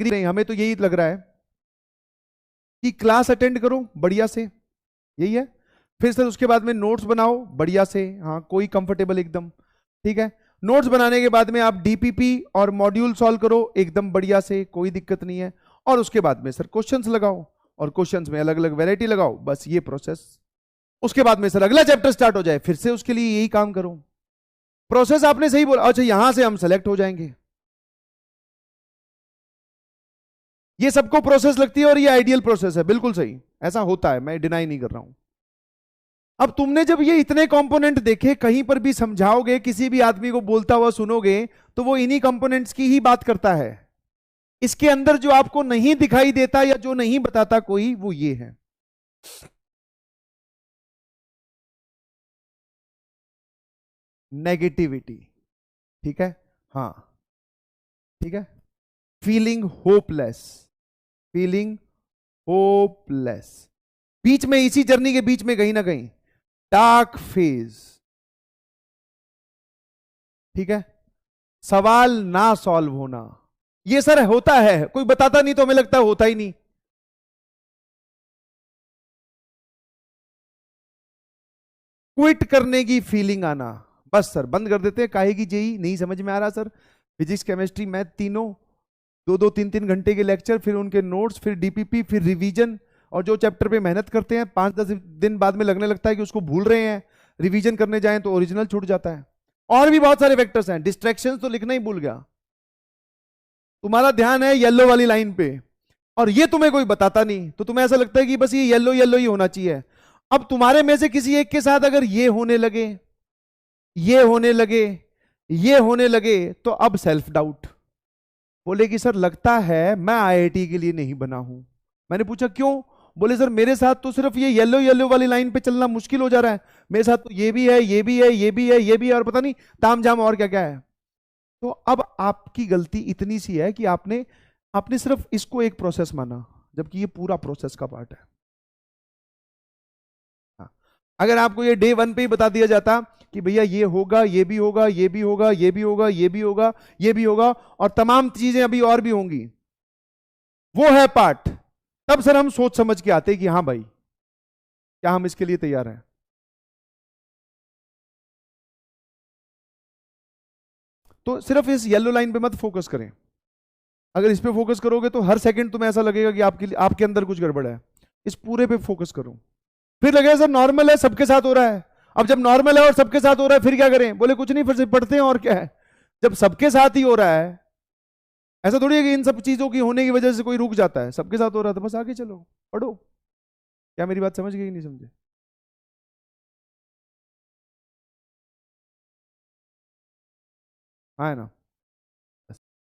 नहीं, हमें तो यही लग रहा है कि क्लास अटेंड करो बढ़िया से, यही है। फिर सर उसके बाद में नोट्स बनाओ बढ़िया से, हाँ कोई कंफर्टेबल एकदम, ठीक है। नोट्स बनाने के बाद में आप डीपीपी और मॉड्यूल सॉल्व करो एकदम बढ़िया से, कोई दिक्कत नहीं है। और उसके बाद में सर क्वेश्चंस लगाओ, और क्वेश्चंस में अलग अलग वैरायटी लगाओ, बस ये प्रोसेस। उसके बाद में सर अगला चैप्टर स्टार्ट हो जाए, फिर से उसके लिए यही काम करो। प्रोसेस आपने सही बोला। अच्छा, यहां से हम सेलेक्ट हो जाएंगे, ये सबको प्रोसेस लगती है और ये आइडियल प्रोसेस है, बिल्कुल सही, ऐसा होता है, मैं डिनाई नहीं कर रहा हूं। अब तुमने जब ये इतने कंपोनेंट देखे, कहीं पर भी समझाओगे, किसी भी आदमी को बोलता हुआ सुनोगे, तो वो इन्हीं कंपोनेंट्स की ही बात करता है। इसके अंदर जो आपको नहीं दिखाई देता या जो नहीं बताता कोई, वो ये है। नेगेटिविटी, ठीक है, हाँ, ठीक है। फीलिंग होपलेस, फीलिंग होपलेस, बीच में, इसी जर्नी के बीच में कहीं ना कहीं डार्क फेज, ठीक है। सवाल ना सॉल्व होना, ये सर होता है, कोई बताता नहीं तो हमें लगता है होता ही नहीं। क्विट करने की फीलिंग आना, बस सर बंद कर देते हैं, काहे की जेई नहीं समझ में आ रहा सर, फिजिक्स केमिस्ट्री मैथ तीनों, दो दो तीन तीन घंटे के लेक्चर, फिर उनके नोट्स, फिर डीपीपी, फिर रिवीजन। और जो चैप्टर पे मेहनत करते हैं 5-10 दिन बाद में लगने लगता है कि उसको भूल रहे हैं, रिवीजन करने जाएं तो ओरिजिनल छूट जाता है। और भी बहुत सारे फैक्टर्स हैं, डिस्ट्रैक्शंस तो लिखना ही भूल गया। तुम्हारा ध्यान है येलो वाली लाइन पे, और ये तुम्हें कोई बताता नहीं, तो तुम्हें ऐसा लगता है कि बस ये येलो येलो ही होना चाहिए। अब तुम्हारे में से किसी एक के साथ अगर ये होने लगे, ये होने लगे, ये होने लगे, तो अब सेल्फ डाउट, बोले कि सर लगता है मैं आईआईटी के लिए नहीं बना हूं। मैंने पूछा क्यों? बोले सर मेरे साथ तो सिर्फ ये येलो येलो वाली लाइन पे चलना मुश्किल हो जा रहा है, मेरे साथ तो ये भी है, ये भी है, ये भी है, ये भी है, और पता नहीं तामझाम और क्या क्या है। तो अब आपकी गलती इतनी सी है कि आपने आपने सिर्फ इसको एक प्रोसेस माना, जबकि ये पूरा प्रोसेस का पार्ट है। हाँ। अगर आपको ये डे वन पे ही बता दिया जाता कि भैया ये होगा, ये भी होगा, ये भी होगा, ये भी होगा, ये भी होगा, ये भी होगा, और तमाम चीजें अभी और भी होंगी, वो है पार्ट, तब सर हम सोच समझ के आते कि हाँ भाई, क्या हम इसके लिए तैयार हैं। तो सिर्फ इस येलो लाइन पे मत फोकस करें, अगर इस पे फोकस करोगे तो हर सेकंड तुम्हें ऐसा लगेगा कि आपके अंदर कुछ गड़बड़ है। इस पूरे पे फोकस करो, फिर लगेगा सर नॉर्मल है, सबके साथ हो रहा है। अब जब नॉर्मल है और सबके साथ हो रहा है, फिर क्या करें? बोले कुछ नहीं, फिर से पढ़ते हैं, और क्या है, जब सबके साथ ही हो रहा है, ऐसा थोड़ी है कि इन सब चीजों की होने की वजह से कोई रुक जाता है, सबके साथ हो रहा था बस आगे चलो पढ़ो। क्या मेरी बात समझ गई कि नहीं समझे? हाँ है ना।